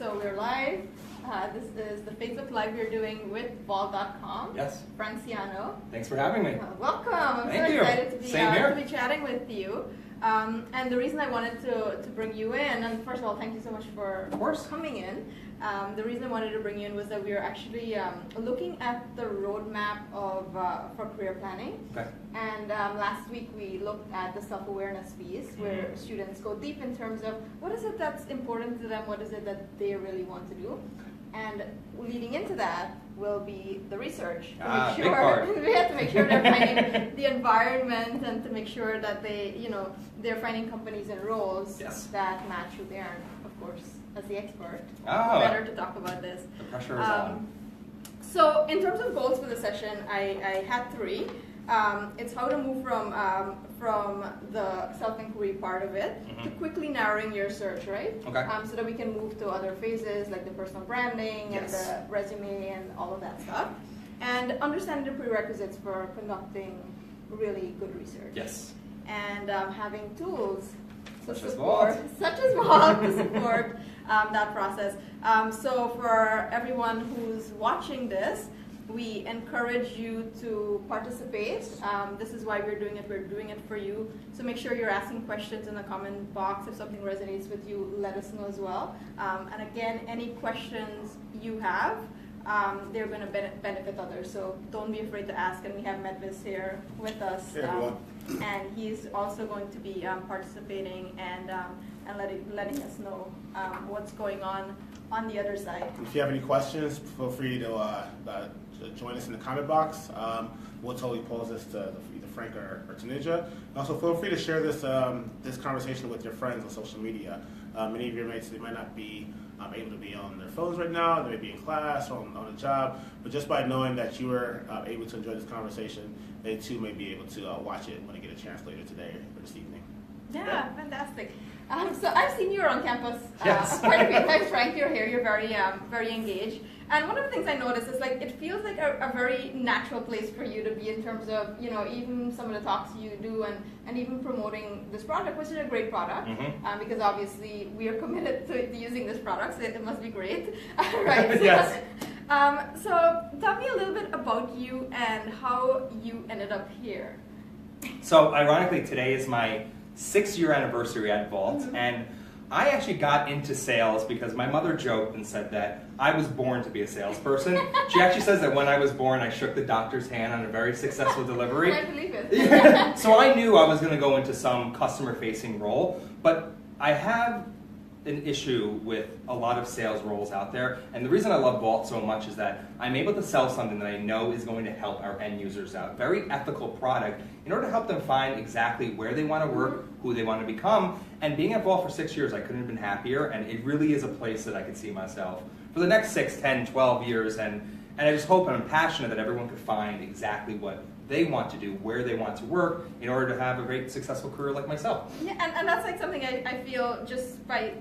So we're live. This is the Facebook Live we're doing with Vault.com. Yes. Frank Siano. Thanks for having me. Welcome. I'm Thank so you. excited to be, Same here. to be chatting with you. And the reason I wanted to bring you in, and first of all, thank you so much for coming in. The reason I wanted to bring you in was that we are actually looking at the roadmap for career planning. Okay. And last week we looked at the self-awareness piece, where students go deep in terms of what is it that's important to them, what is it that they really want to do. And leading into that will be the research. Big part. We have to make sure they're finding the environment and to make sure that they're finding companies and roles that match who they are. Of course, as the expert, better to talk about this. The pressure is on. So in terms of goals for the session, I had three. It's how to move from the self-inquiry part of it to quickly narrowing your search, right? Okay. So that we can move to other phases like the personal branding and the resume and all of that stuff. And understanding the prerequisites for conducting really good research. Yes. And having tools such as Vault to support that process. So for everyone who's watching this, we encourage you to participate. This is why we're doing it. We're doing it for you. So make sure you're asking questions in the comment box. If something resonates with you, let us know as well. And again, any questions you have, they're going to benefit others. So don't be afraid to ask. And we have Medvis here with us. And he's also going to be participating and letting us know what's going on the other side. If you have any questions, feel free to join us in the comment box. We'll totally pose this to either Frank or Tanuja. And also feel free to share this this conversation with your friends on social media. Many of your mates, they might not be able to be on their phones right now, they may be in class or on a job, but just by knowing that you were able to enjoy this conversation, they too may be able to watch it when they get a chance later today or this evening. Yeah, fantastic. So I've seen you on campus quite a few times, Frank. You're here. You're very engaged. And one of the things I noticed is it feels like a very natural place for you to be in terms of even some of the talks you do and even promoting this product, which is a great product because obviously we are committed to using this product, so it must be great, right? Yes. So tell me a little bit about you and how you ended up here. So ironically, today is my 6-year anniversary at Vault, and I actually got into sales because my mother joked and said that I was born to be a salesperson. She actually says that when I was born, I shook the doctor's hand on a very successful delivery. I believe it. So I knew I was going to go into some customer-facing role, but I have an issue with a lot of sales roles out there, and the reason I love Vault so much is that I'm able to sell something that I know is going to help our end users out. Very ethical product in order to help them find exactly where they want to work, who they want to become, and being at Vault for 6 years, I couldn't have been happier, and it really is a place that I could see myself for the next 6, 10, 12 years, and I just hope and I'm passionate that everyone could find exactly what they want to do, where they want to work, in order to have a great, successful career like myself. Yeah, and that's something I feel just by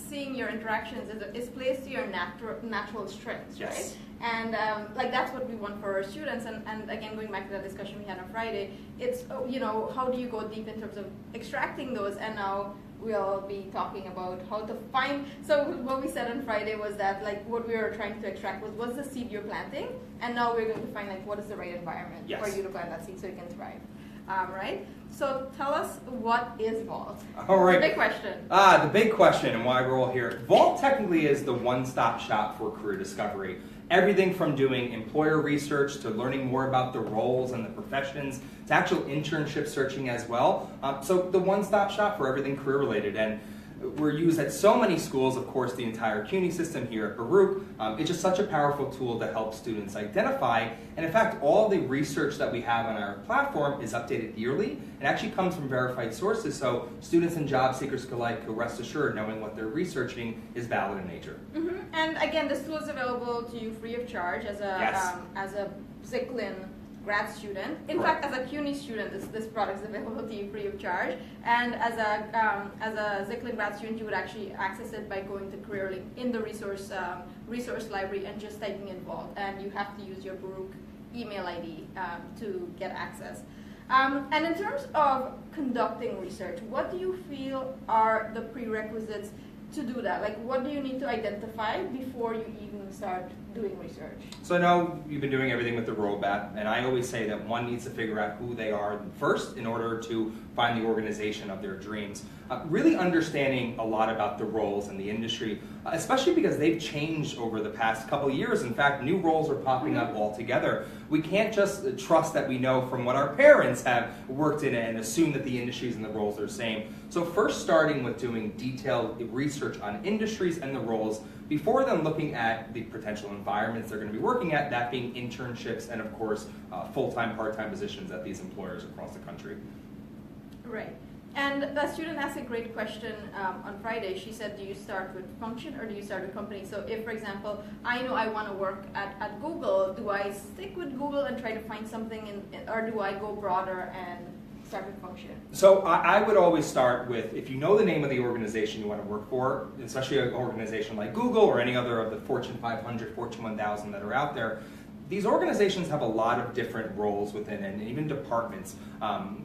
seeing your interactions is plays to your natural strengths, right? And that's what we want for our students. And again, going back to that discussion we had on Friday, it's how do you go deep in terms of extracting those? And now we'll be talking about how to find. So what we said on Friday was that what we were trying to extract was what's the seed you're planting, and now we're going to find what is the right environment for you to plant that seed so you can thrive. Right? So tell us, what is Vault? All right. The big question. The big question and why we're all here. Vault technically is the one-stop shop for career discovery. Everything from doing employer research to learning more about the roles and the professions to actual internship searching as well. So the one-stop shop for everything career-related. And we're used at so many schools, of course, the entire CUNY system here at Baruch. It's just such a powerful tool to help students identify. And in fact, all the research that we have on our platform is updated yearly. It actually comes from verified sources, so students and job seekers alike can rest assured knowing what they're researching is valid in nature. And again, this tool is available to you free of charge as a Zicklin grad student. In fact, as a CUNY student, this product is available to you free of charge. And as a Zicklin grad student, you would actually access it by going to CareerLink in the resource library and just typing in Vault. And you have to use your Baruch email ID to get access. And in terms of conducting research, what do you feel are the prerequisites to do that? Like, what do you need to identify before you even start doing research? So I know you've been doing everything with the roadmap, and I always say that one needs to figure out who they are first in order to find the organization of their dreams. Really understanding a lot about the roles in the industry, especially because they've changed over the past couple of years. In fact, new roles are popping up altogether. We can't just trust that we know from what our parents have worked in and assume that the industries and the roles are the same. So first starting with doing detailed research on industries and the roles before then looking at the potential environments they're going to be working at, that being internships and of course full-time, part-time positions at these employers across the country. Right. And the student asked a great question on Friday. She said, do you start with function or do you start with company? So if, for example, I know I want to work at Google, do I stick with Google and try to find something, or do I go broader and start with function? So I would always start with, if you know the name of the organization you want to work for, especially an organization like Google or any other of the Fortune 500, Fortune 1000 that are out there, these organizations have a lot of different roles within and even departments.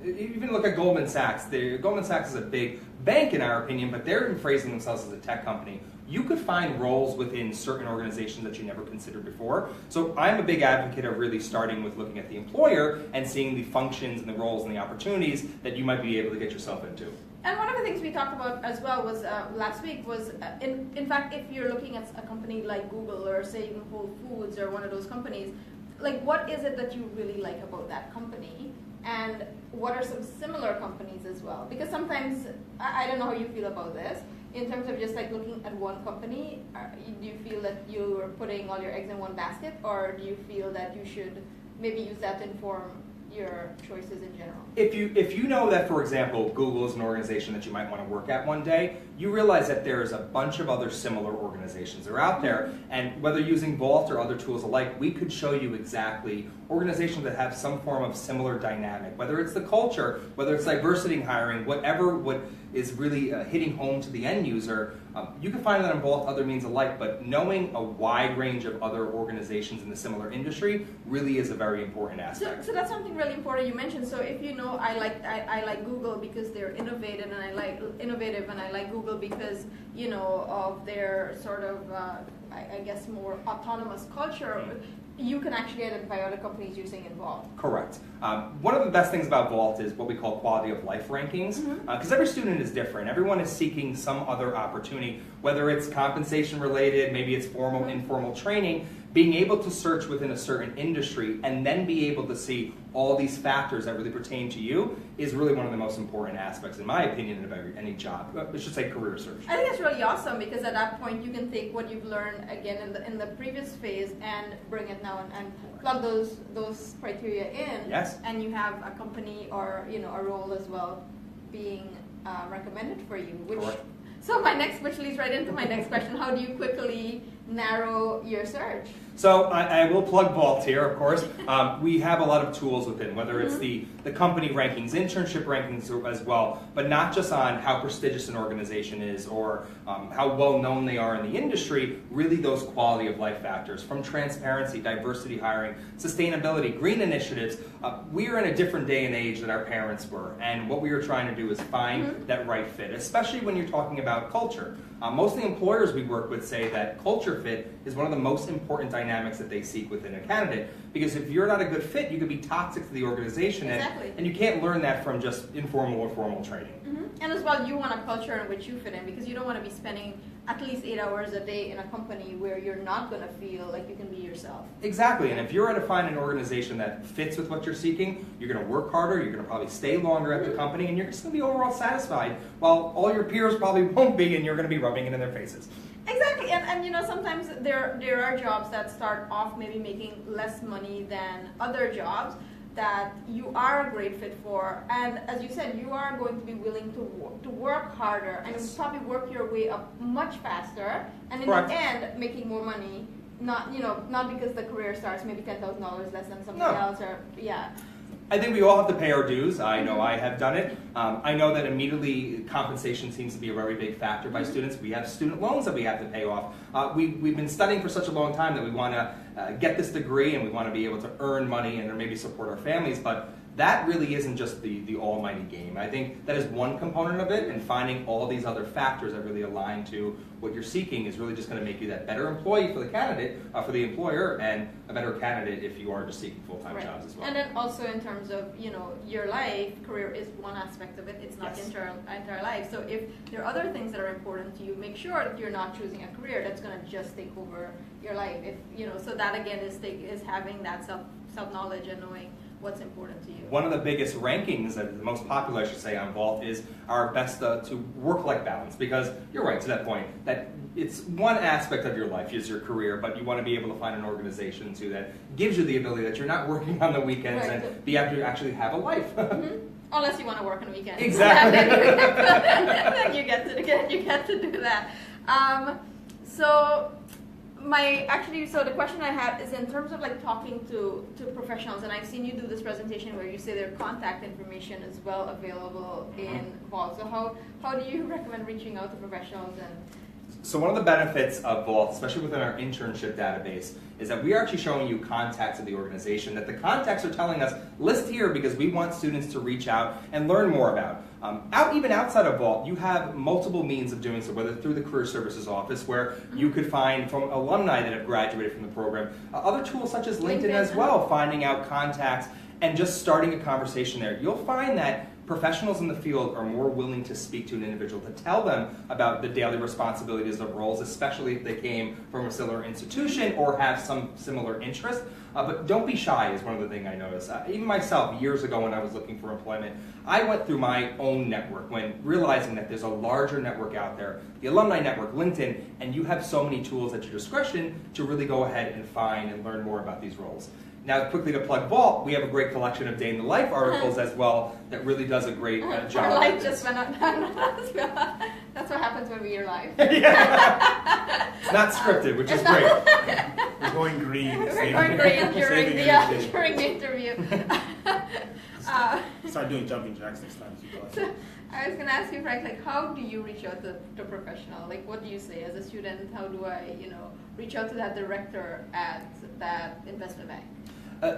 Even look at Goldman Sachs. Goldman Sachs is a big bank in our opinion, but they're phrasing themselves as a tech company. You could find roles within certain organizations that you never considered before. So I'm a big advocate of really starting with looking at the employer and seeing the functions and the roles and the opportunities that you might be able to get yourself into. And one of the things we talked about as well was last week was, in fact, if you're looking at a company like Google or say even Whole Foods or one of those companies, like what is it that you really like about that company? And what are some similar companies as well? Because sometimes, I don't know how you feel about this, in terms of just like looking at one company, do you feel that you're putting all your eggs in one basket, or do you feel that you should maybe use that to inform your choices in general? If you know that, for example, Google is an organization that you might want to work at one day, you realize that there's a bunch of other similar organizations that are out there, and whether using Vault or other tools alike, we could show you exactly organizations that have some form of similar dynamic, whether it's the culture, whether it's diversity in hiring, whatever what is really hitting home to the end user. You can find that in Vault, other means alike, but knowing a wide range of other organizations in the similar industry really is a very important aspect. So that's something really important you mentioned. So if you know I like Google because they're innovative, and I like Google because of their sort of I guess more autonomous culture. You can actually identify other companies using in Vault. Correct. One of the best things about Vault is what we call quality of life rankings, because every student is different. Everyone is seeking some other opportunity, whether it's compensation related, maybe it's formal, informal training. Being able to search within a certain industry and then be able to see all these factors that really pertain to you is really one of the most important aspects, in my opinion, of any job. I should say career search. I think that's really awesome because at that point you can take what you've learned again in the previous phase and bring it now and plug those criteria in. Yes. And you have a company or a role as well being recommended for you. Correct. So which leads right into my next question. How do you quickly narrow your search? So I will plug Vault here, of course. We have a lot of tools within, whether it's the company rankings, internship rankings as well, but not just on how prestigious an organization is or how well known they are in the industry, really those quality of life factors from transparency, diversity hiring, sustainability, green initiatives. We are in a different day and age than our parents were, and what we are trying to do is find that right fit, especially when you're talking about culture. Most of the employers we work with say that culture fit is one of the most important dynamics that they seek within a candidate, because if you're not a good fit, you could be toxic to the organization. Exactly. And you can't learn that from just informal or formal training. And as well, you want a culture in which you fit in, because you don't want to be spending at least 8 hours a day in a company where you're not going to feel like you can be yourself. Exactly, and if you're going to find an organization that fits with what you're seeking, you're going to work harder, you're going to probably stay longer at the company, and you're just going to be overall satisfied, while all your peers probably won't be, and you're going to be rubbing it in their faces. Exactly, and sometimes there are jobs that start off maybe making less money than other jobs that you are a great fit for, and as you said, you are going to be willing to work harder and probably work your way up much faster, and in Correct. the end making more money. Not because the career starts maybe $10,000 less than something else, or I think we all have to pay our dues. I know I have done it. I know that immediately compensation seems to be a very big factor by students. We have student loans that we have to pay off. We've been studying for such a long time that we want to get this degree and we want to be able to earn money and maybe support our families. But that really isn't just the almighty game. I think that is one component of it, and finding all these other factors that really align to what you're seeking is really just going to make you that better employee for the candidate, for the employer, and a better candidate if you are just seeking full-time jobs as well. And then also in terms of, your life, career is one aspect of it. It's not the entire life. So if there are other things that are important to you, make sure that you're not choosing a career that's going to just take over your life. So that again is having that self-knowledge and knowing what's important to you. One of the biggest rankings, the most popular I should say on Vault, is our best to work-life balance, because you're right to that point, that it's one aspect of your life is your career, but you want to be able to find an organization too that gives you the ability that you're not working on the weekends and be able to actually have a life. Unless you want to work on the weekends. Exactly. Then you get to do that. So the question I have is in terms of talking to professionals, and I've seen you do this presentation where you say their contact information is well available in Vault. So how do you recommend reaching out to professionals? So one of the benefits of Vault, especially within our internship database, is that we are actually showing you contacts of the organization that the contacts are telling us, list here because we want students to reach out and learn more about. Even outside of Vault, you have multiple means of doing so, whether through the Career Services Office, where you could find from alumni that have graduated from the program, other tools such as LinkedIn as well, finding out contacts and just starting a conversation there. You'll find that professionals in the field are more willing to speak to an individual, to tell them about the daily responsibilities of roles, especially if they came from a similar institution or have some similar interest. But don't be shy is one of the things I noticed. Even myself, years ago when I was looking for employment, I went through my own network when realizing that there's a larger network out there, the alumni network, LinkedIn, and you have so many tools at your discretion to really go ahead and find and learn more about these roles. Now, quickly to plug Vault, we have a great collection of day in the life articles as well that really does a great job. Our light just went up. That's what happens when we are live. It's not scripted, which is great. We're going green. We're going green during the interview. Start doing jumping jacks next time. So, I was going to ask you, Frank, how do you reach out to a professional? What do you say as a student? How do I, reach out to that director at that investment bank?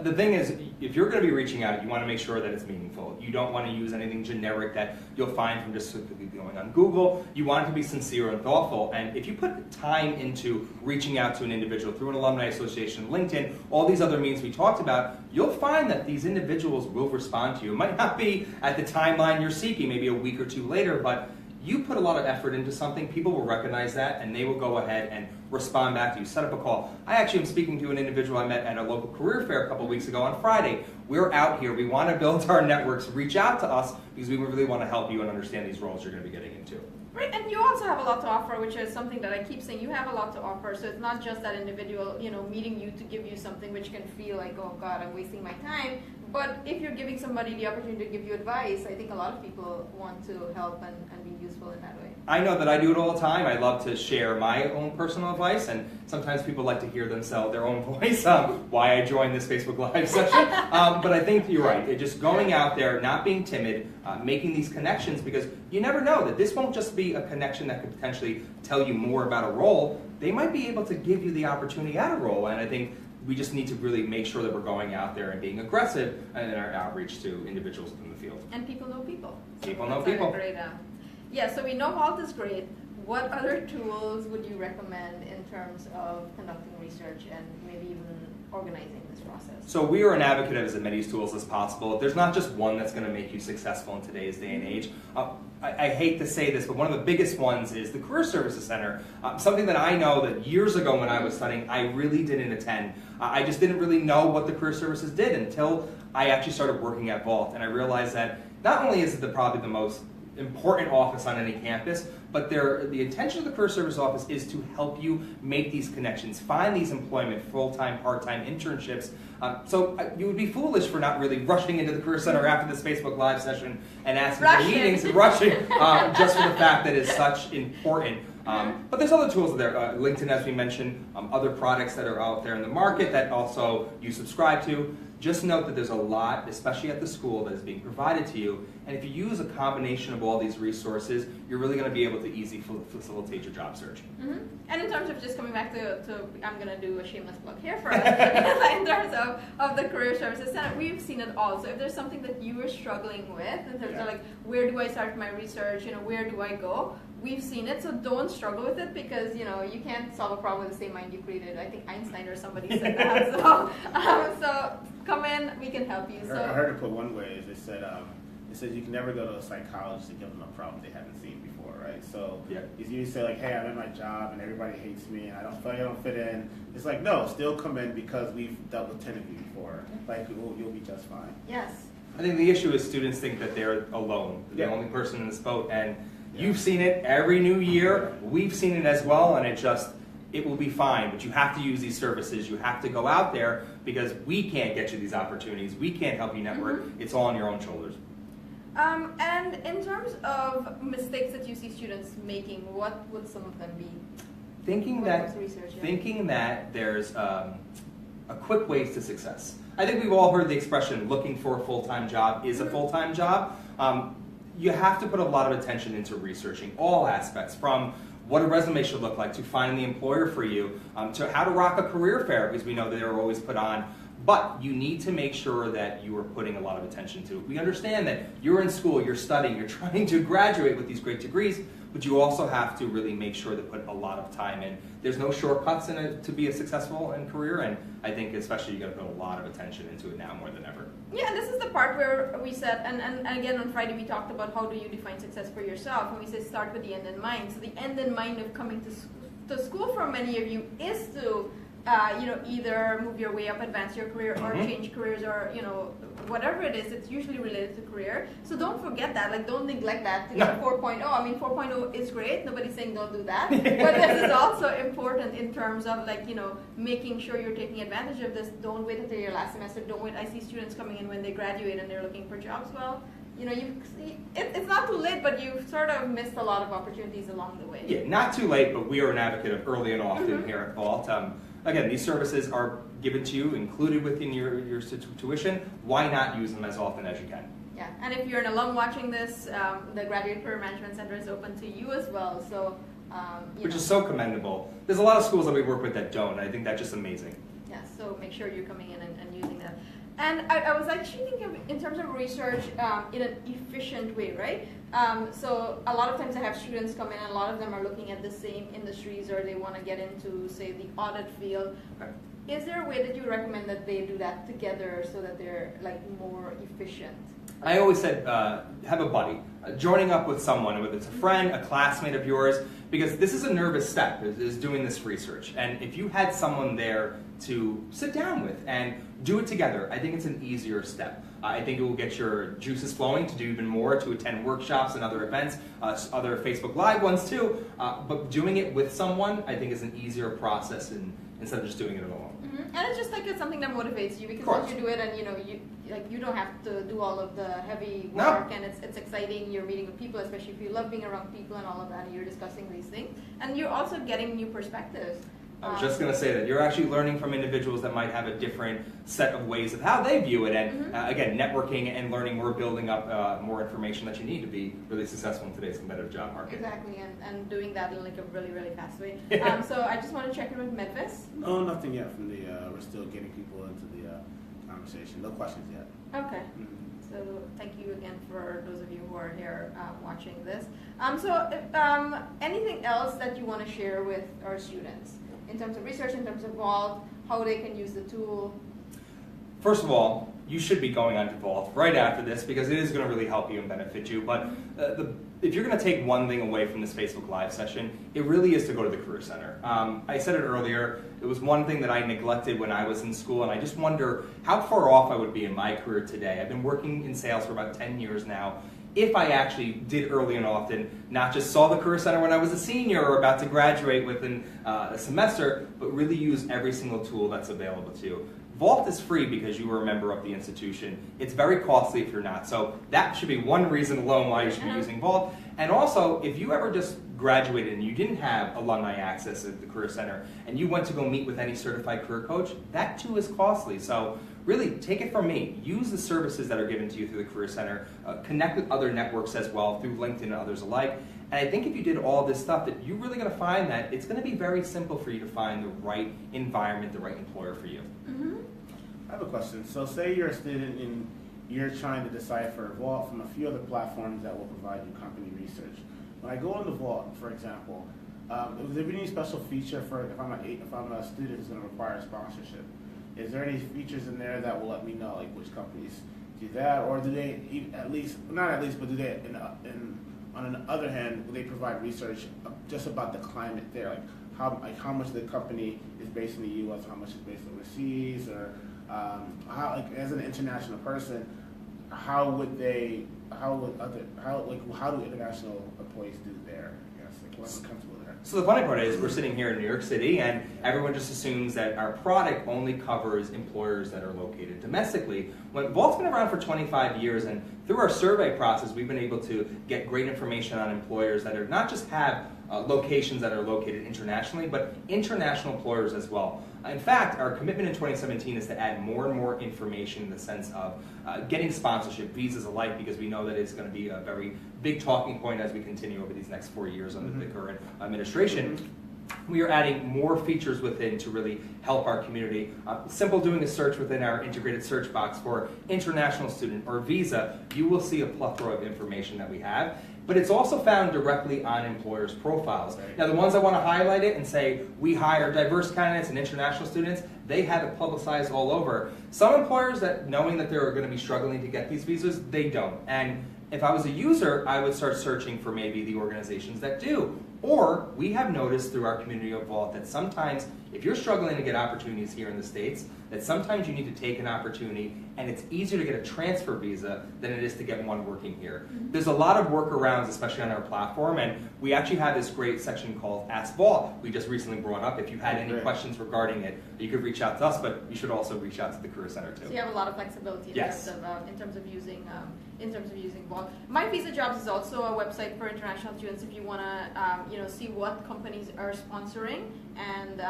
The thing is, if you're going to be reaching out, you want to make sure that it's meaningful. You don't want to use anything generic that you'll find from just simply going on Google. You want it to be sincere and thoughtful. And if you put time into reaching out to an individual through an alumni association, LinkedIn, all these other means we talked about, you'll find that these individuals will respond to you. It might not be at the timeline you're seeking, maybe a week or two later, but you put a lot of effort into something, people will recognize that, and they will go ahead and respond back to you. Set up a call. I actually am speaking to an individual I met at a local career fair a couple weeks ago on Friday. We're out here. We want to build our networks. Reach out to us because we really want to help you and understand these roles you're going to be getting into. Right, and you also have a lot to offer, which is something that I keep saying. You have a lot to offer, so it's not just that individual, meeting you to give you something which can feel like, oh God, I'm wasting my time. But if you're giving somebody the opportunity to give you advice, I think a lot of people want to help and be useful in that way. I know that I do it all the time. I love to share my own personal advice, and sometimes people like to hear themselves, their own voice, why I joined this Facebook Live session. But I think you're right. It's just going out there, not being timid, making these connections, because you never know that this won't just be a connection that could potentially tell you more about a role. They might be able to give you the opportunity at a role, and I think we just need to really make sure that we're going out there and being aggressive in our outreach to individuals in the field. And people know people. People know people. Great, so we know Vault is great. What other tools would you recommend in terms of conducting research and maybe even organizing this process? So we are an advocate of as many tools as possible. There's not just one that's going to make you successful in today's day and age. I hate to say this, but one of the biggest ones is the Career Services Center. Something that I know that years ago when I was studying, I really didn't attend. I just didn't really know what the Career Services did until I actually started working at Vault. And I realized that not only is it probably the most important office on any campus, but the intention of the Career Service Office is to help you make these connections, find these employment, full-time, part-time internships. So you would be foolish for not really rushing into the Career Center after this Facebook Live session and asking for meetings and rushing just for the fact that it's such important. But there's other tools there. LinkedIn, as we mentioned, other products that are out there in the market that also you subscribe to. Just note that there's a lot, especially at the school, that is being provided to you. And if you use a combination of all these resources, you're really going to be able to easily facilitate your job search. And in terms of just coming back to I'm going to do a shameless plug here for us, in terms of the Career Services Center, we've seen it all. So if there's something that you are struggling with, in terms of like, where do I start my research, where do I go? We've seen it, so don't struggle with it because, you can't solve a problem with the same mind you created. I think Einstein or somebody said that. So come in, we can help you. I heard it put one way is it says you can never go to a psychologist to give them a problem they haven't seen before, right? So if you say like, hey, I'm in my job and everybody hates me and I don't feel like I don't fit in, it's like, no, still come in because we've dealt with 10 of you before. Like, you'll be just fine. Yes. I think the issue is students think that they're alone, the only person in this boat, and you've seen it every new year. We've seen it as well, and it will be fine. But you have to use these services. You have to go out there because we can't get you these opportunities. We can't help you network. It's all on your own shoulders. And in terms of mistakes that you see students making, what would some of them be? Thinking that there's a quick way to success. I think we've all heard the expression, looking for a full-time job is a full-time job. You have to put a lot of attention into researching all aspects, from what a resume should look like, to finding the employer for you, to how to rock a career fair, because we know that they're always put on. But you need to make sure that you are putting a lot of attention to it. We understand that you're in school, you're studying, you're trying to graduate with these great degrees, but you also have to really make sure to put a lot of time in. There's no shortcuts in it to be a successful career, and I think especially you got to put a lot of attention into it now more than ever. Yeah, and this is the part where we said, and again on Friday we talked about how do you define success for yourself, and we said start with the end in mind. So the end in mind of coming to school for many of you is to either move your way up, advance your career, or change careers, or whatever it is. It's usually related to career. So don't forget that. Like, don't neglect that. To get 4.0. I mean, 4.0 is great. Nobody's saying don't do that. But this is also important in terms of making sure you're taking advantage of this. Don't wait until your last semester. Don't wait. I see students coming in when they graduate and they're looking for jobs. Well, it's not too late, but you've sort of missed a lot of opportunities along the way. Yeah, not too late, but we are an advocate of early and often here at Vault. Again, these services are given to you, included within your tuition. Why not use them as often as you can? Yeah, and if you're an alum watching this, the Graduate Career Management Center is open to you as well. So, which is so commendable. There's a lot of schools that we work with that don't, and I think that's just amazing. Yeah, so make sure you're coming in and using that. And I was actually thinking in terms of research in an efficient way, right? So a lot of times I have students come in and a lot of them are looking at the same industries, or they want to get into, say, the audit field. Okay. Is there a way that you recommend that they do that together so that they're more efficient? I always said have a buddy. Joining up with someone, whether it's a friend, a classmate of yours, because this is a nervous step, is doing this research. And if you had someone there to sit down with and do it together, I think it's an easier step. I think it will get your juices flowing to do even more, to attend workshops and other events, other Facebook Live ones too. But doing it with someone, I think, is an easier process instead of just doing it alone. And it's just it's something that motivates you, because once you do it, and you don't have to do all of the heavy work, and it's exciting. You're meeting with people, especially if you love being around people and all of that, and you're discussing these things, and you're also getting new perspectives. I was just going to say that you're actually learning from individuals that might have a different set of ways of how they view it, and again, networking and learning more, building up more information that you need to be really successful in today's competitive job market. Exactly, and doing that in a really, really fast way. So I just want to check in with Memphis. No, nothing yet from the. We're still getting people into the conversation. No questions yet. Okay. So thank you again for those of you who are here watching this. Anything else that you want to share with our students in terms of research, in terms of Vault, how they can use the tool? First of all, you should be going on to Vault right after this, because it is going to really help you and benefit you. But if you're going to take one thing away from this Facebook Live session, it really is to go to the Career Center. I said it earlier, it was one thing that I neglected when I was in school, and I just wonder how far off I would be in my career today. I've been working in sales for about 10 years now. If I actually did early and often, not just saw the Career Center when I was a senior or about to graduate within a semester, but really use every single tool that's available to you. Vault is free because you are a member of the institution. It's very costly if you're not. So that should be one reason alone why you should be using Vault. And also, if you ever just graduated and you didn't have alumni access at the Career Center and you went to go meet with any certified career coach, that too is costly. So really, take it from me. Use the services that are given to you through the Career Center. Connect with other networks as well through LinkedIn and others alike. And I think if you did all this stuff, that you're really going to find that it's going to be very simple for you to find the right environment, the right employer for you. Mm-hmm. I have a question. So say you're a student and you're trying to decipher Vault from a few other platforms that will provide you company research. When I go into Vault, for example, is there any special feature for if I'm a student who's going to require sponsorship? Is there any features in there that will let me know like which companies do that, or do they but do they on the other hand, will they provide research just about the climate there, how much the company is based in the U.S., how much is based overseas, or how as an international person, how do international employees do there? I guess what's comfortable there. So the funny part is we're sitting here in New York City and everyone just assumes that our product only covers employers that are located domestically. When Vault's been around for 25 years, and through our survey process we've been able to get great information on employers that are not just have locations that are located internationally, but international employers as well. In fact, our commitment in 2017 is to add more and more information in the sense of getting sponsorship, visas alike, because we know that it's going to be a very big talking point as we continue over these next 4 years under the current administration. We are adding more features within to really help our community. Simple doing a search within our integrated search box for international student or visa, you will see a plethora of information that we have. But it's also found directly on employers' profiles. Now, the ones that want to highlight it and say, we hire diverse candidates and international students, they have it publicized all over. Some employers that knowing that they're going to be struggling to get these visas, they don't. And if I was a user, I would start searching for maybe the organizations that do. Or we have noticed through our community of Vault that sometimes if you're struggling to get opportunities here in the States, that sometimes you need to take an opportunity and it's easier to get a transfer visa than it is to get one working here. There's a lot of workarounds, especially on our platform, and we actually have this great section called Ask Vault we just recently brought up. If you had any questions regarding it, you could reach out to us, but you should also reach out to the Career Center too. So you have a lot of flexibility in terms of using Vault. My Visa Jobs is also a website for international students if you want to see what companies are sponsoring, and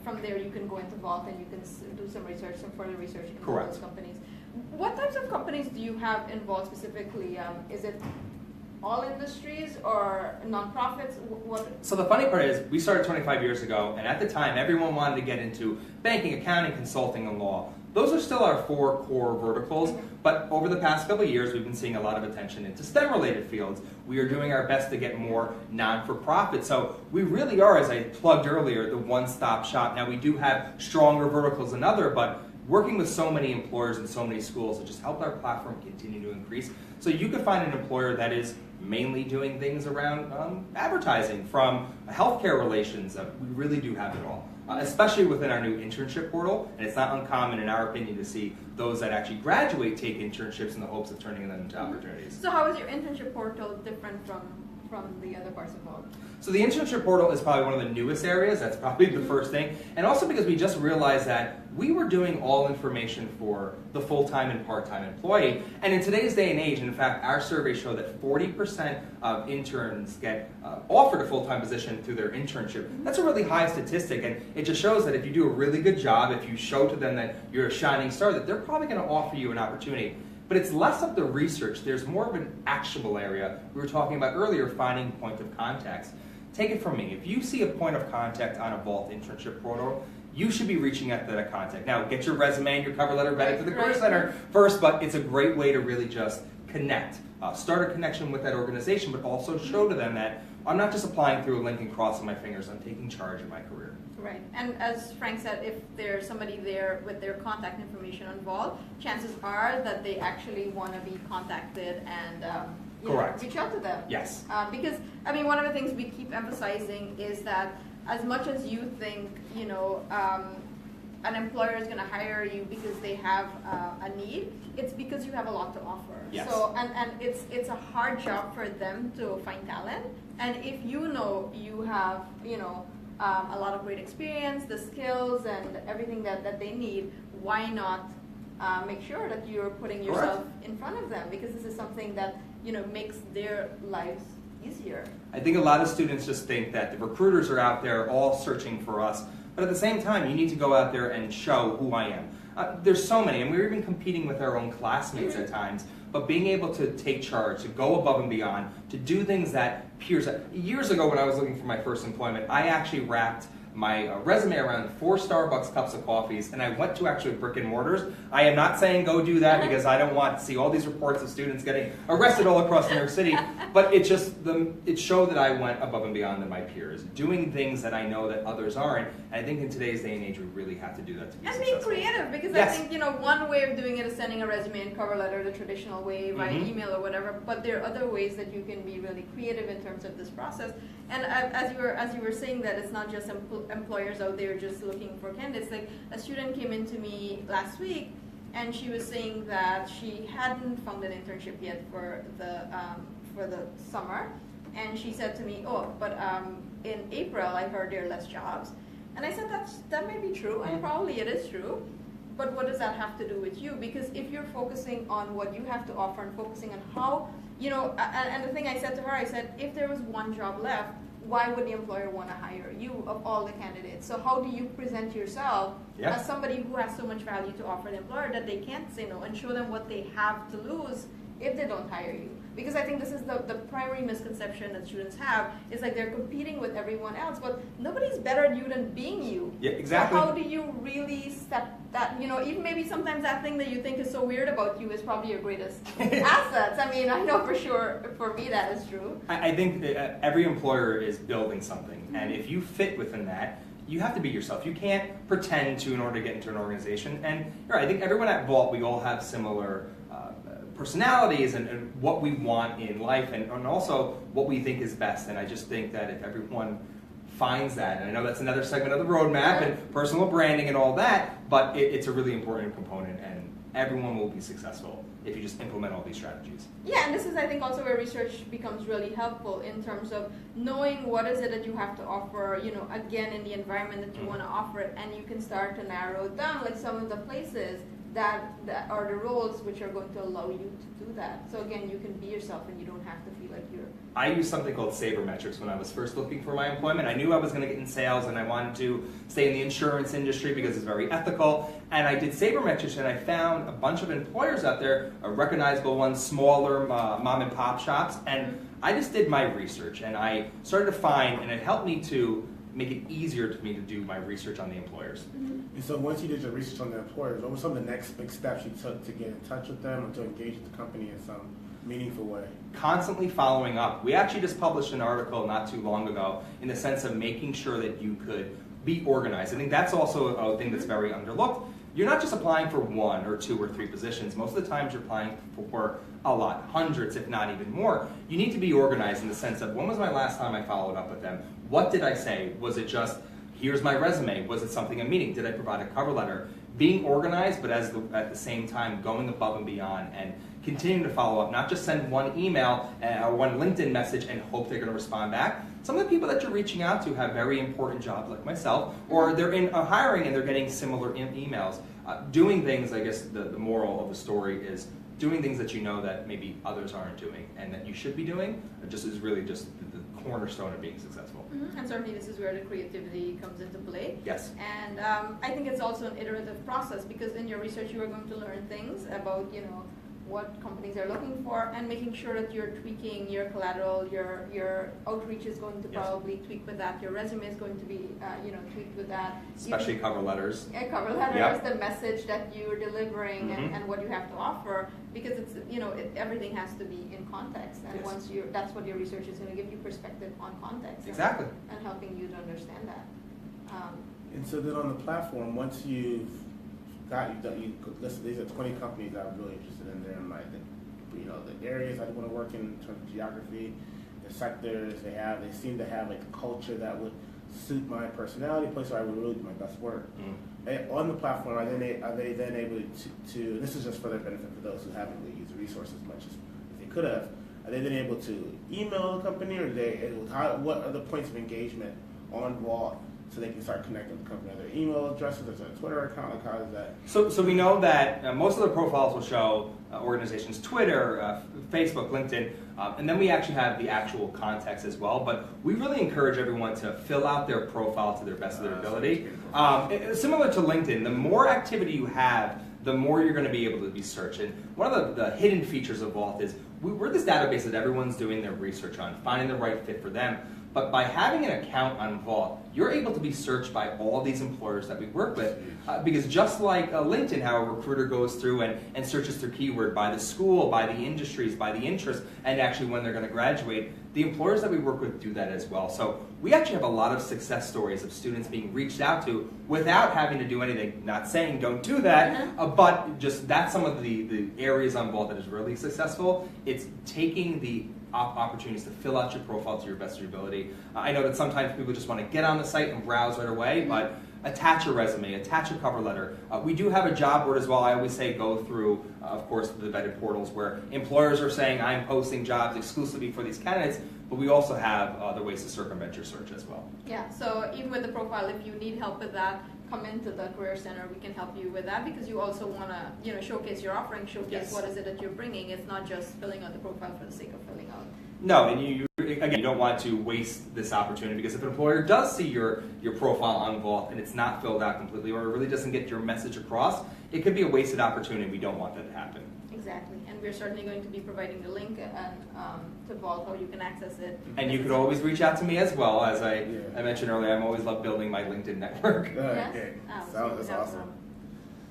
from there you can go into Vault and you can do some further research into those companies. What types of companies do you have involved specifically? Is it all industries or nonprofits? So the funny part is we started 25 years ago, and at the time everyone wanted to get into banking, accounting, consulting, and law. Those are still our 4 core verticals, but over the past couple of years we've been seeing a lot of attention into STEM-related fields. We are doing our best to get more non-for-profit. So we really are, as I plugged earlier, the one-stop shop. Now we do have stronger verticals than other, but working with so many employers and so many schools, it just helped our platform continue to increase. So you could find an employer that is mainly doing things around advertising, from healthcare relations. We really do have it all, especially within our new internship portal. And it's not uncommon, in our opinion, to see those that actually graduate take internships in the hopes of turning them into opportunities. So how is your internship portal different from the other parts of Vault? So the internship portal is probably one of the newest areas. That's probably the first thing. And also because we just realized that we were doing all information for the full-time and part-time employee. And in today's day and age, in fact, our surveys show that 40% of interns get offered a full-time position through their internship. That's a really high statistic, and it just shows that if you do a really good job, if you show to them that you're a shining star, that they're probably going to offer you an opportunity. But it's less of the research. There's more of an actionable area. We were talking about earlier, finding point of contacts. Take it from me. If you see a point of contact on a Vault internship portal, you should be reaching out to that contact. Now, get your resume and your cover letter vetted to the Career Center first, but it's a great way to really just connect. Start a connection with that organization, but also show to them that I'm not just applying through a link and crossing my fingers. I'm taking charge of my career. Right, and as Frank said, if there's somebody there with their contact information on Vault, chances are that they actually want to be contacted and reach out to them. Yes. Because, I mean, one of the things we keep emphasizing is that as much as you think, an employer is going to hire you because they have a need, it's because you have a lot to offer. Yes. So, and it's a hard job for them to find talent, and if you know you have, a lot of great experience, the skills, and everything that they need, why not make sure that you're putting yourself in front of them? Because this is something that makes their lives easier. I think a lot of students just think that the recruiters are out there all searching for us, but at the same time, you need to go out there and show who I am. There's so many, and we're even competing with our own classmates at times, but being able to take charge, to go above and beyond, to do things that peers... Years ago when I was looking for my first employment, I actually wrapped my resume around 4 Starbucks cups of coffees, and I went to actually brick and mortars. I am not saying go do that because I don't want to see all these reports of students getting arrested all across New York City, but it showed that I went above and beyond than my peers, doing things that I know that others aren't, and I think in today's day and age we really have to do that to be successful. And being creative, because Yes. I think, one way of doing it is sending a resume and cover letter the traditional way, via email or whatever, but there are other ways that you can be really creative in terms of this process. And as you were saying that it's not just employers out there just looking for candidates. Like a student came into me last week, and she was saying that she hadn't found an internship yet for the summer, and she said to me, "Oh, but in April I heard there are less jobs," and I said that may be true, and probably it is true. But what does that have to do with you? Because if you're focusing on what you have to offer and focusing on how, and the thing I said to her, I said, if there was one job left, why would the employer want to hire you of all the candidates? So how do you present yourself as somebody who has so much value to offer the employer that they can't say no, and show them what they have to lose if they don't hire you? Because I think this is the primary misconception that students have, is like they're competing with everyone else, but nobody's better at you than being you. Yeah, exactly. So how do you really step that, even maybe sometimes that thing that you think is so weird about you is probably your greatest assets. I mean, I know for sure, for me that is true. I think that every employer is building something, and if you fit within that, you have to be yourself. You can't pretend to in order to get into an organization. And I think everyone at Vault, we all have similar personalities and what we want in life, and also what we think is best. And I just think that if everyone finds that, and I know that's another segment of the roadmap and personal branding and all that, but it's a really important component, and everyone will be successful if you just implement all these strategies. Yeah, and this is, I think, also where research becomes really helpful in terms of knowing what is it that you have to offer, again, in the environment that you want to offer it, and you can start to narrow it down, like some of the places that are the roles which are going to allow you to do that. So again, you can be yourself and you don't have to feel like you're... I used something called Sabermetrics when I was first looking for my employment. I knew I was going to get in sales and I wanted to stay in the insurance industry because it's very ethical. And I did Sabermetrics, and I found a bunch of employers out there, recognizable ones, smaller mom and pop shops. And I just did my research, and I started to find, and it helped me to make it easier for me to do my research on the employers. And so once you did your research on the employers, what were some of the next big steps you took to get in touch with them or to engage with the company in some meaningful way? Constantly following up. We actually just published an article not too long ago in the sense of making sure that you could be organized. I think that's also a thing that's very underlooked. You're not just applying for 1 or 2 or 3 positions. Most of the times you're applying for a lot, hundreds, if not even more. You need to be organized in the sense of, when was my last time I followed up with them? What did I say? Was it just, here's my resume? Was it something, a meeting? Did I provide a cover letter? Being organized, but at the same time going above and beyond and continuing to follow up. Not just send one email or one LinkedIn message and hope they're going to respond back. Some of the people that you're reaching out to have very important jobs like myself, or they're in hiring and they're getting similar emails. Doing things, I guess the moral of the story is doing things that you know that maybe others aren't doing and that you should be doing, just is really just the cornerstone of being successful. And certainly this is where the creativity comes into play. Yes. And I think it's also an iterative process, because in your research you are going to learn things about, what companies are looking for, and making sure that you're tweaking your collateral, your outreach is going to probably tweak with that, your resume is going to be, tweaked with that. Especially cover letters. Cover letters, the message that you're delivering and what you have to offer, because it's, everything has to be in context, and once that's what your research is going to give you, perspective on context. Exactly. And helping you to understand that. And so then on the platform, once you've listen, these are 20 companies that I'm really interested in there, and like the areas I want to work in terms of geography, the sectors they seem to have like a culture that would suit my personality, place where I would really do my best work. On the platform, are they then able to this is just for their benefit for those who haven't really used the resource as much as they could have, are they then able to email the company, or what are the points of engagement on Vault so they can start connecting with the company? Are there email addresses? Is there a Twitter account? Like, how is that? So we know that most of the profiles will show organizations, Twitter, Facebook, LinkedIn, and then we actually have the actual context as well. But we really encourage everyone to fill out their profile to their best of their ability. Similar to LinkedIn, the more activity you have, the more you're going to be able to be searched. And one of the hidden features of Vault is we're this database that everyone's doing their research on, finding the right fit for them. But by having an account on Vault, you're able to be searched by all these employers that we work with. Because just like LinkedIn, how a recruiter goes through and searches through keyword by the school, by the industries, by the interest, and actually when they're going to graduate, the employers that we work with do that as well. So we actually have a lot of success stories of students being reached out to without having to do anything. Not saying don't do that, but just that's some of the areas on Vault that is really successful. It's taking the opportunities to fill out your profile to your best of your ability. I know that sometimes people just want to get on the site and browse right away, but attach a resume, attach a cover letter. We do have a job board as well. I always say go through, of course, the vetted portals where employers are saying I'm posting jobs exclusively for these candidates, but we also have other ways to circumvent your search as well. Yeah, so even with the profile, if you need help with that, come into the Career Center. We can help you with that because you also want to, showcase your offering, showcase what is it that you're bringing. It's not just filling out the profile for the sake of filling out. No, and you don't want to waste this opportunity because if an employer does see your profile on Vault and it's not filled out completely or it really doesn't get your message across, it could be a wasted opportunity. We don't want that to happen. Exactly, and we're certainly going to be providing the link to Vault how you can access it. And you could always reach out to me as well. As I mentioned earlier, I'm always love building my LinkedIn network. Okay, that's awesome.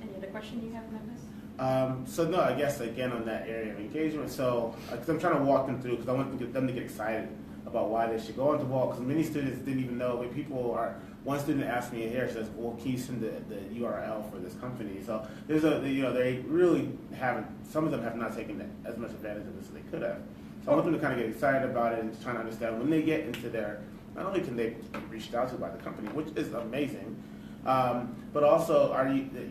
Any other question you have, Memphis? So no, I guess again on that area of engagement. So because I'm trying to walk them through because I want to get them to get excited about why they should go into Vault. Because many students didn't even know. When people are, one student asked me here, says, "Well, can you send the URL for this company?" So there's they really haven't. Some of them have not taken as much advantage of this as they could have. So I want them to kind of get excited about it and trying to understand when they get into their. Not only can they be reached out to by the company, which is amazing. But also,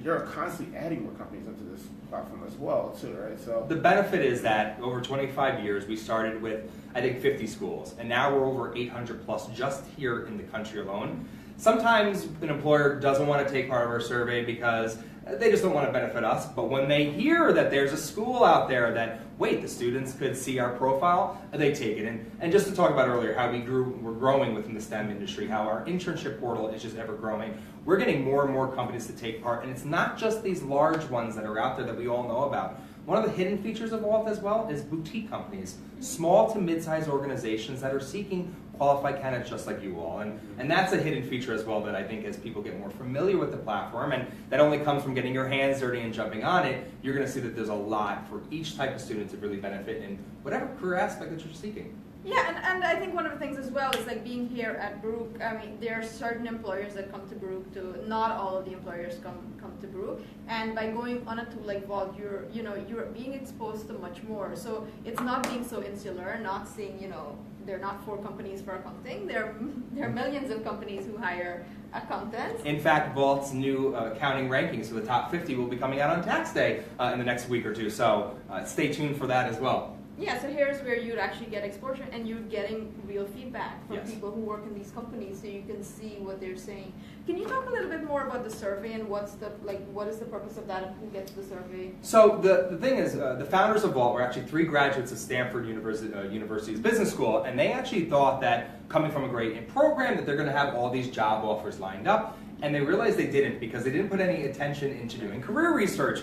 you're constantly adding more companies into this platform as well, too, right? So the benefit is that over 25 years, we started with, I think, 50 schools, and now we're over 800 plus just here in the country alone. Sometimes an employer doesn't want to take part of our survey because they just don't want to benefit us, but when they hear that there's a school out there that, wait, the students could see our profile, they take it. And just to talk about earlier how we're growing within the STEM industry, how our internship portal is just ever growing. We're getting more and more companies to take part, and it's not just these large ones that are out there that we all know about. One of the hidden features of Vault as well is boutique companies, small to mid-sized organizations that are seeking qualified candidates just like you all. And that's a hidden feature as well that I think as people get more familiar with the platform, and that only comes from getting your hands dirty and jumping on it, you're going to see that there's a lot for each type of student to really benefit in whatever career aspect that you're seeking. Yeah, and I think one of the things as well is like being here at Brook. I mean, there are certain employers that come to Brook. Not all of the employers come to Brook. And by going on a tool like Vault, you're being exposed to much more. So it's not being so insular. Not saying there are not 4 companies for accounting. There are millions of companies who hire accountants. In fact, Vault's new accounting rankings for the top 50 will be coming out on tax day in the next week or two. So stay tuned for that as well. Yeah, so here's where you'd actually get exposure and you're getting real feedback from people who work in these companies so you can see what they're saying. Can you talk a little bit more about the survey and what is the purpose of that and who gets the survey? So the thing is, the founders of Vault were actually 3 graduates of Stanford University's business school, and they actually thought that coming from a great program that they're going to have all these job offers lined up, and they realized they didn't because they didn't put any attention into doing career research.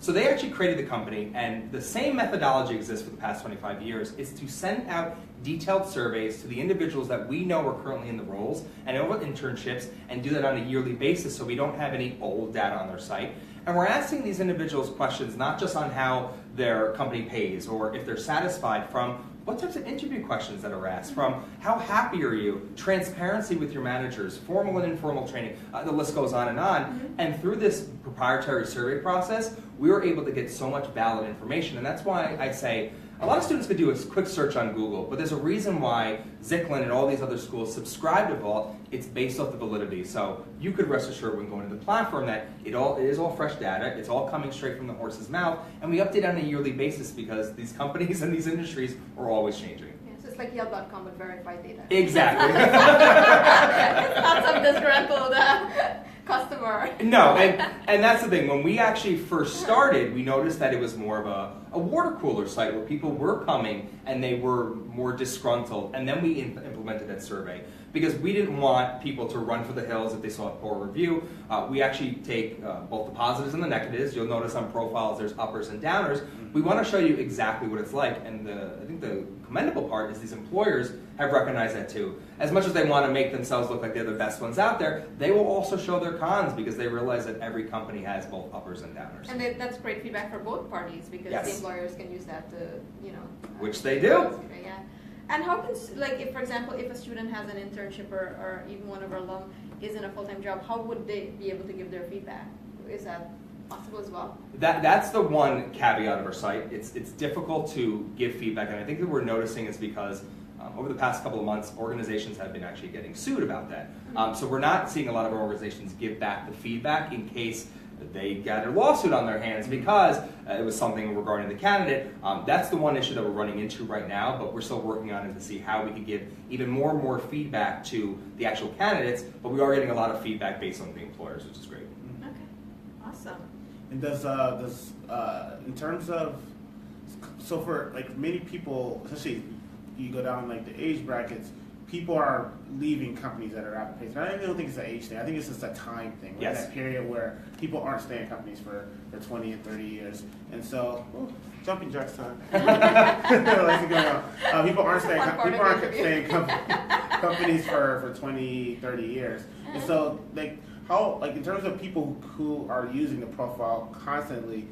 So they actually created the company, and the same methodology exists for the past 25 years. It's to send out detailed surveys to the individuals that we know are currently in the roles and over internships, and do that on a yearly basis so we don't have any old data on their site. And we're asking these individuals questions not just on how their company pays or if they're satisfied, from what types of interview questions that are asked, from how happy are you, transparency with your managers, formal and informal training, the list goes on. And through this proprietary survey process, we were able to get so much valid information. And that's why I say a lot of students could do a quick search on Google, but there's a reason why Zicklin and all these other schools subscribe to Vault. It's based off the validity. So you could rest assured when going to the platform that it is all fresh data, it's all coming straight from the horse's mouth, and we update on a yearly basis because these companies and these industries are always changing. Yeah, so it's like Yelp.com with verified data. Exactly. It's not some disgruntled customer. No, and that's the thing. When we actually first started, we noticed that it was more of a water cooler site where people were coming and they were more disgruntled. And then we implemented that survey because we didn't want people to run for the hills if they saw a poor review. We actually take both the positives and the negatives. You'll notice on profiles there's uppers and downers. We want to show you exactly what it's like. And I think the commendable part is these employers have recognized that too. As much as they want to make themselves look like they're the best ones out there, they will also show their cons because they realize that every company has both uppers and downers. And that's great feedback for both parties because the employers can use that to, which they do. Yeah. And how can, like, if, for example, if a student has an internship or even one of our alum is in a full-time job, how would they be able to give their feedback? Is that possible as well? That's the one caveat of our site. It's difficult to give feedback, and I think that we're noticing is because over the past couple of months, organizations have been actually getting sued about that. So we're not seeing a lot of our organizations give back the feedback in case they got a lawsuit on their hands because it was something regarding the candidate. That's the one issue that we're running into right now, but we're still working on it to see how we can give even more and more feedback to the actual candidates, but we are getting a lot of feedback based on the employers, which is great. Okay, awesome. And does in terms of, so for like many people, especially you go down like the age brackets, people are leaving companies that are at the pace. I don't think it's an age thing. I think it's just a time thing. We're in that period where people aren't staying in companies for 20 and 30 years. And so, jumping jacks time. People aren't staying companies for 20, 30 years. And so, like, how, like, in terms of people who are using the profile constantly,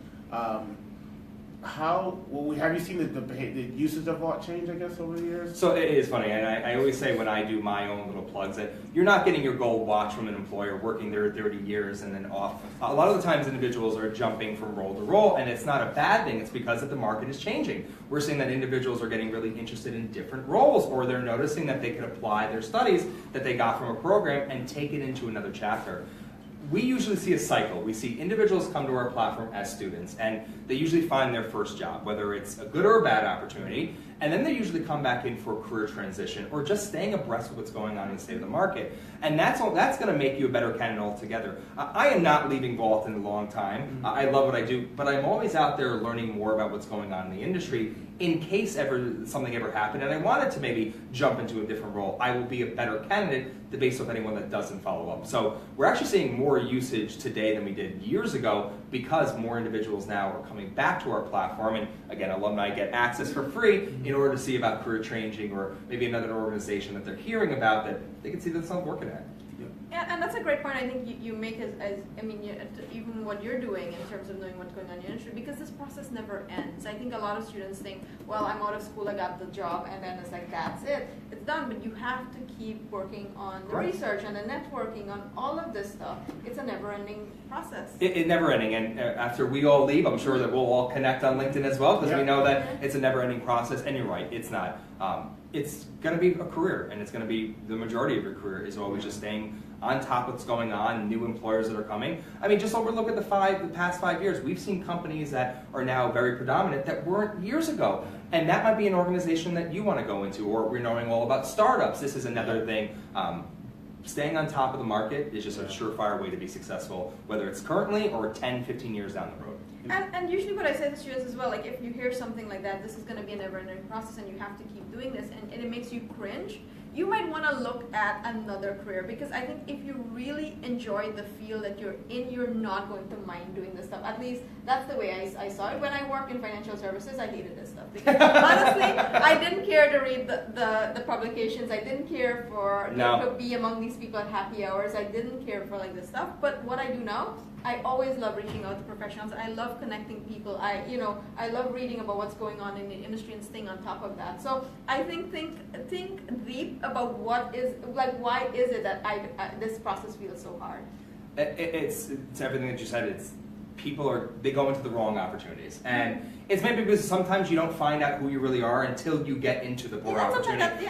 have you seen the usage of Vault change, I guess, over the years? So it is funny, and I always say when I do my own little plugs that you're not getting your gold watch from an employer working there 30 years and then off. A lot of the times individuals are jumping from role to role, and it's not a bad thing. It's because that the market is changing. We're seeing that individuals are getting really interested in different roles, or they're noticing that they could apply their studies that they got from a program and take it into another chapter. We usually see a cycle. We see individuals come to our platform as students, and they usually find their first job, whether it's a good or a bad opportunity, and then they usually come back in for a career transition or just staying abreast with what's going on in the state of the market. And that's going to make you a better candidate altogether. I am not leaving Vault in a long time. I love what I do, but I'm always out there learning more about what's going on in the industry in case something ever happened and I wanted to maybe jump into a different role. I will be a better candidate based off anyone that doesn't follow up. So we're actually seeing more usage today than we did years ago because more individuals now are coming back to our platform, and again, alumni get access for free in order to see about career changing or maybe another organization that they're hearing about that they can see themselves working at. Yeah, and that's a great point. I think you make even what you're doing in terms of knowing what's going on in your industry, because this process never ends. I think a lot of students think, well, I'm out of school, I got the job, and then it's like, that's it. It's done, but you have to keep working on the research and the networking, on all of this stuff. It's a never-ending process. It's never-ending, and after we all leave, I'm sure that we'll all connect on LinkedIn as well, because we know that it's a never-ending process, and you're right, it's not. It's going to be a career, and it's going to be the majority of your career is always just staying on top of what's going on, new employers that are coming. I mean, just overlook at the past 5 years. We've seen companies that are now very predominant that weren't years ago. And that might be an organization that you want to go into, or we're knowing all about startups. This is another thing. Staying on top of the market is just a surefire way to be successful, whether it's currently or 10, 15 years down the road. And usually what I say to students as well, like if you hear something like that, this is going to be a never-ending process and you have to keep doing this, and it makes you cringe, you might want to look at another career, because I think if you really enjoy the field that you're in, you're not going to mind doing this stuff. At least that's the way I saw it. When I worked in financial services, I hated this stuff. Because honestly, I didn't care to read the publications. I didn't care to be among these people at happy hours. I didn't care for like this stuff. But what I do now, I always love reaching out to professionals. I love connecting people. I love reading about what's going on in the industry and staying on top of that. So I think deep about why is it that this process feels so hard. It's everything that you said. It's they go into the wrong opportunities, and it's maybe because sometimes you don't find out who you really are until you get into the poor opportunity.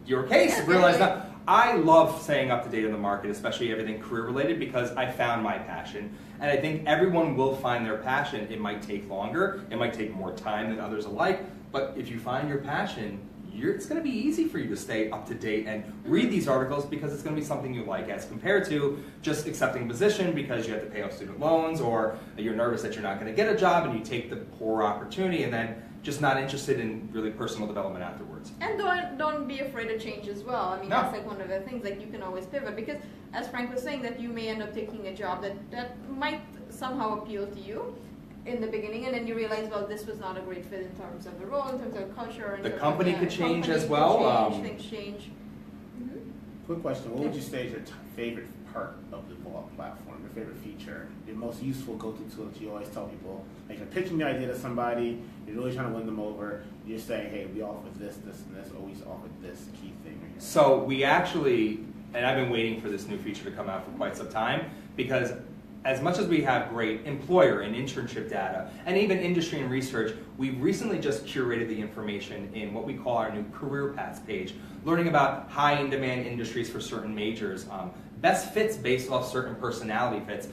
Your case, realize that. I love staying up to date on the market, especially everything career related, because I found my passion. And I think everyone will find their passion. It might take longer, it might take more time than others alike, but if you find your passion, it's going to be easy for you to stay up to date and read these articles because it's going to be something you like, as compared to just accepting a position because you have to pay off student loans, or you're nervous that you're not going to get a job and you take the poor opportunity and then just not interested in really personal development afterwards. And don't be afraid of change as well. I mean, No. that's like one of the things, like you can always pivot, because as Frank was saying, that you may end up taking a job that might somehow appeal to you in the beginning, and then you realize, well, this was not a great fit in terms of the role, in terms of culture. The company could change as well. Things change. Quick question: what would you say is your favorite part of the Vault platform? Your favorite feature? Your most useful go-to tool that you always tell people? Like, you're pitching the idea to somebody, you're really trying to win them over. You're saying, "Hey, we offer this, this, and this. Always offer this key thing." Right here. So we actually, and I've been waiting for this new feature to come out for quite some time, because as much as we have great employer and internship data, and even industry and research, we've recently just curated the information in what we call our new career paths page, learning about high in demand industries for certain majors, best fits based off certain personality fits.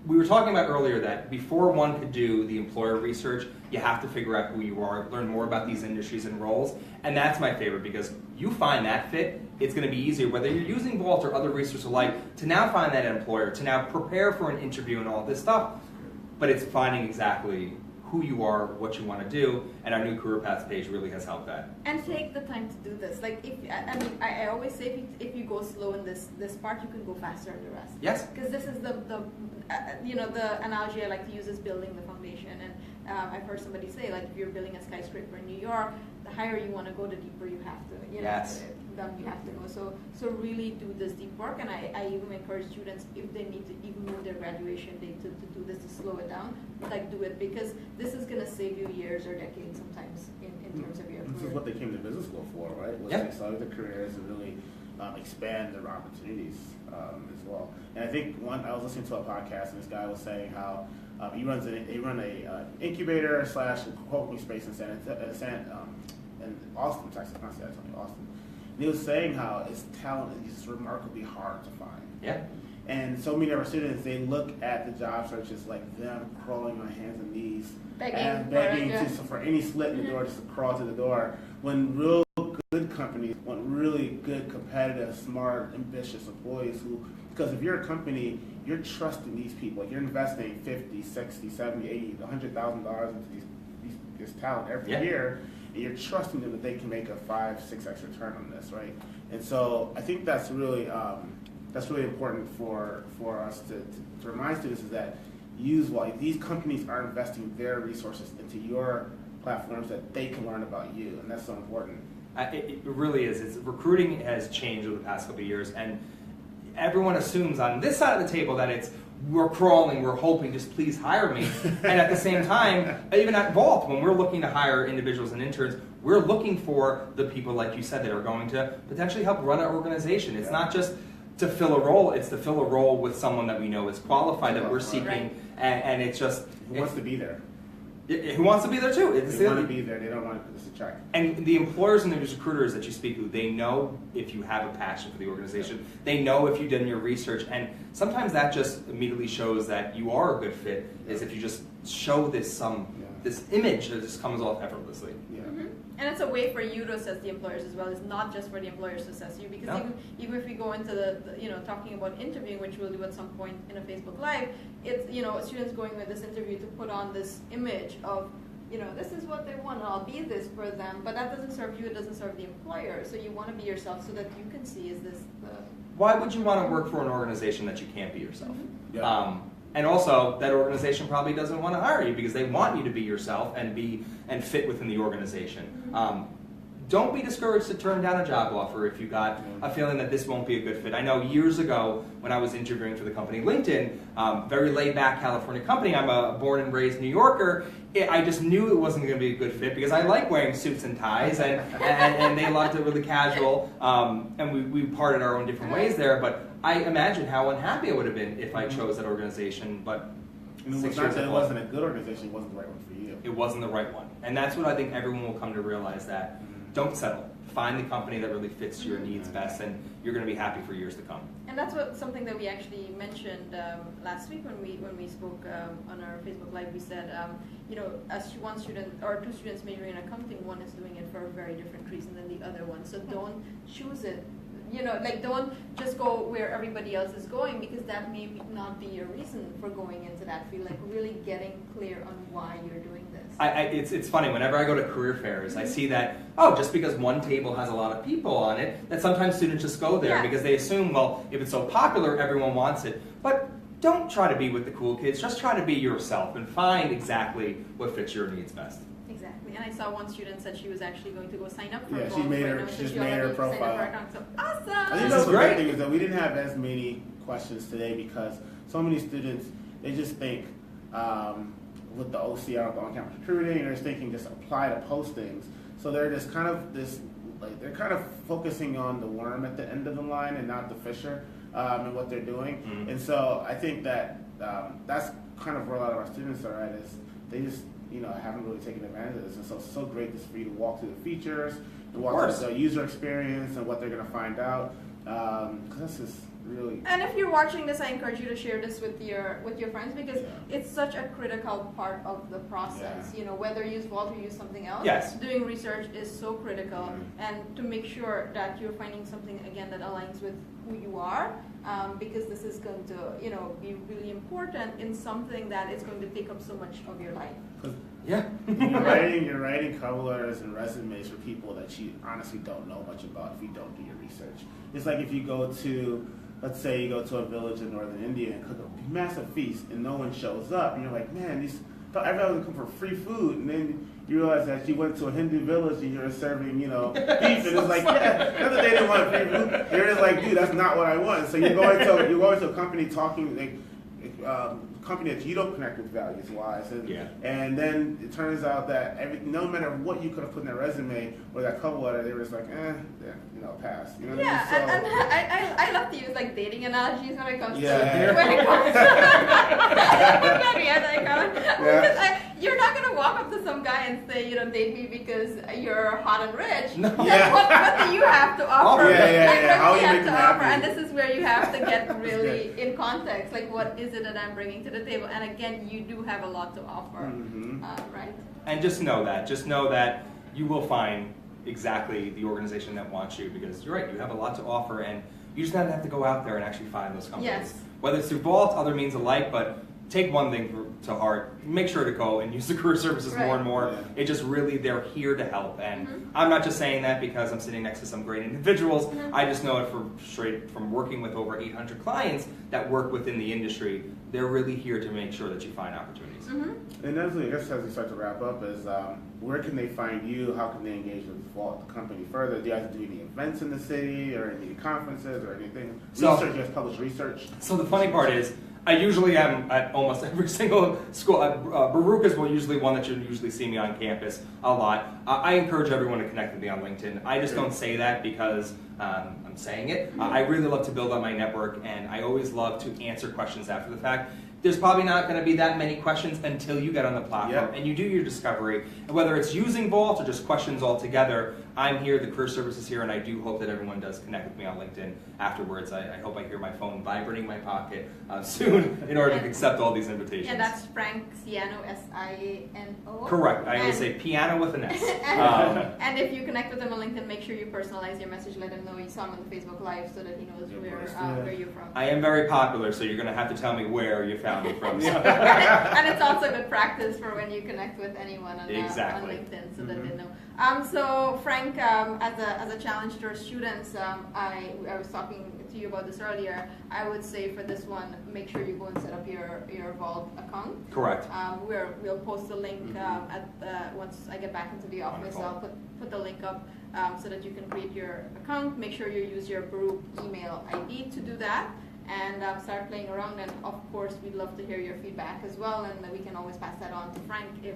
We were talking about earlier that before one could do the employer research, you have to figure out who you are, learn more about these industries and roles, and that's my favorite, because you find that fit, it's going to be easier, whether you're using Vault or other resources alike, to now find that employer, to now prepare for an interview and all this stuff, but it's finding exactly who you are, what you want to do, and our new career paths page really has helped that. And take the time to do this. Like, I always say, if you go slow in this part, you can go faster in the rest. Yes. Because this is the analogy I like to use is building the foundation. And I've heard somebody say, like, if you're building a skyscraper in New York, the higher you want to go, the deeper you have to. Yes. Down you have to go. So really do this deep work. And I even encourage students, if they need to even move their graduation date to do this, to slow it down, like, do it, because this is going to save you years or decades sometimes in terms of your career. This is what they came to business school for, right? Was Yeah. to accelerate their careers and really expand their opportunities as well. And I think I was listening to a podcast, and this guy was saying how he runs a incubator / co-working space in Austin, Texas, not San Antonio, Austin. And he was saying how his talent is remarkably hard to find. Yeah. And so many of our students, they look at the job searches like them crawling on hands and knees, begging for any slit in the door, just to crawl to the door. When real good companies want really good, competitive, smart, ambitious employees because if you're a company, you're trusting these people. Like, you're investing $50, $60, $70, $80, $100,000 into this talent every year, and you're trusting them that they can make a 5, 6x return on this, right? And so I think that's really important for us to remind students, is that these companies are investing their resources into your platforms that they can learn about you, and that's so important. It really is. Recruiting has changed over the past couple of years, and everyone assumes on this side of the table that we're crawling, we're hoping, just please hire me. And at the same time, even at Vault, when we're looking to hire individuals and interns, we're looking for the people, like you said, that are going to potentially help run our organization. It's not just to fill a role, it's to fill a role with someone that we know is qualified, that we're seeking, right. and it's just... Who wants to be there? Who wants to be there too? They want to be there, they don't want to just check. And the employers and the recruiters that you speak to, they know if you have a passion for the organization. They know if you've done your research, and sometimes that just immediately shows that you are a good fit, is if you just show this image that just comes off effortlessly. Yeah. Mm-hmm. And it's a way for you to assess the employers as well. It's not just for the employers to assess you, because even if we go into the talking about interviewing, which we'll do at some point in a Facebook Live, it's students going with this interview to put on this image of this is what they want, I'll be this for them, but that doesn't serve you, it doesn't serve the employer. So you want to be yourself so that you can see, is this the... Why would you want to work for an organization that you can't be yourself? Mm-hmm. Yeah. And also, that organization probably doesn't want to hire you because they want you to be yourself and fit within the organization. Don't be discouraged to turn down a job offer if you got a feeling that this won't be a good fit. I know years ago when I was interviewing for the company LinkedIn, very laid-back California company, I'm a born and raised New Yorker, I just knew it wasn't going to be a good fit because I like wearing suits and ties, and they loved it really casual, and we parted our own different ways there, but I imagine how unhappy I would have been if I chose that organization, but it wasn't a good organization, it wasn't the right one for you. It wasn't the right one. And that's what I think everyone will come to realize, that don't settle. find the company that really fits your needs best, and you're going to be happy for years to come. And that's something that we actually mentioned last week when we spoke on our Facebook Live. We said, as one student or two students majoring in accounting, one is doing it for a very different reason than the other one. So don't choose it. Don't just go where everybody else is going, because that may not be your reason for going into that field. Like really getting clear on why you're doing this. It's funny, whenever I go to career fairs, I see that, just because one table has a lot of people on it, that sometimes students just go there because they assume, well, if it's so popular, everyone wants it. But don't try to be with the cool kids, just try to be yourself and find exactly what fits your needs best. Exactly, and I saw one student said she was actually going to go sign up for she just made her profile. So awesome! I think that's the great thing is that we didn't have as many questions today because so many students, they just think with the OCR, on-campus recruiting, they're just thinking just apply to postings. So they're just kind of they're kind of focusing on the worm at the end of the line and not the fisher in what they're doing. Mm-hmm. And so I think that that's kind of where a lot of our students are at, is they just haven't really taken advantage of this. And so it's so great just for you to walk through the features and walk through the user experience and what they're going to find out. Because this is really. And if you're watching this, I encourage you to share this with your friends, because it's such a critical part of the process. Yeah. Whether you use Vault or use something else, doing research is so critical, and to make sure that you're finding something again that aligns with who you are, because this is going to be really important in something that is going to take up so much of your life. Yeah, you're writing cover letters and resumes for people that you honestly don't know much about if you don't do your research. It's like if you go to, let's say you go to a village in northern India and cook a massive feast and no one shows up, and you're like, man, everybody would come for free food, and then you realize that you went to a Hindu village and you're serving, beef, and it's like, not that they didn't want free food, they're just like, dude, that's not what I want. So you're going to a company talking company that you don't connect with values wise, and then it turns out that no matter what you could have put in that resume or that cover letter, they were just like, pass. You know what I mean? And I love to use like dating analogies when it comes to because you're not gonna walk up to some guy and say, date me because you're hot and rich. No. What do you have to offer? How you you have make to them offer? happy? And this is where you have to get really in context. Like, what is it that I'm bringing to the table? And again, you do have a lot to offer, right? And just know that you will find exactly the organization that wants you, because you're right, you have a lot to offer, and you just have to go out there and actually find those companies. Yes. Whether it's through Vault, other means alike, but take one thing to heart. Make sure to go and use the career services more and more. It just really, they're here to help. And I'm not just saying that because I'm sitting next to some great individuals. I just know it straight from working with over 800 clients that work within the industry. They're really here to make sure that you find opportunities. And as we start to wrap up, is where can they find you? How can they engage with Vault, the company, further? Do you have to do any events in the city or any conferences or anything? Research, you guys publish research? So the funny part is, I usually am at almost every single school. Baruch is usually one that you'll usually see me on campus a lot. I encourage everyone to connect with me on LinkedIn. I just don't say that because I'm saying it. I really love to build up my network, and I always love to answer questions after the fact. There's probably not going to be that many questions until you get on the platform and you do your discovery. And whether it's using Vault or just questions altogether, I'm here, the career service is here, and I do hope that everyone does connect with me on LinkedIn afterwards. I hope I hear my phone vibrating in my pocket soon in order to accept all these invitations. And that's Frank Siano, Siano. Correct. I always say piano with an S. And if you connect with him on LinkedIn, make sure you personalize your message. Let him know you saw him on the Facebook Live so that he knows where you're from. I am very popular, so you're going to have to tell me where you found me from. And it's also good practice for when you connect with anyone on LinkedIn so that they know. So Frank, as a challenge to our students, I was talking to you about this earlier. I would say for this one, make sure you go and set up your Vault account. Correct. We'll post the link once I get back into the office. I'll put the link up so that you can create your account. Make sure you use your Baruch email ID to do that. And start playing around, and of course we'd love to hear your feedback as well, and we can always pass that on to Frank if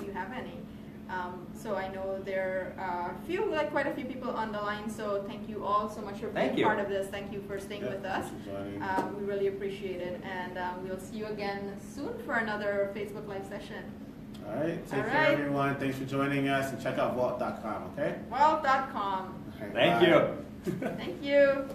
you have any. So I know there feel like quite a few people on the line, so thank you all so much for being part of this. Thank you for staying with us. We really appreciate it, and we'll see you again soon for another Facebook Live session. All right. Take All care, right. everyone. Thanks for joining us, and check out vault.com. Okay. Wealth.com. Okay, Thank bye. you. Thank you.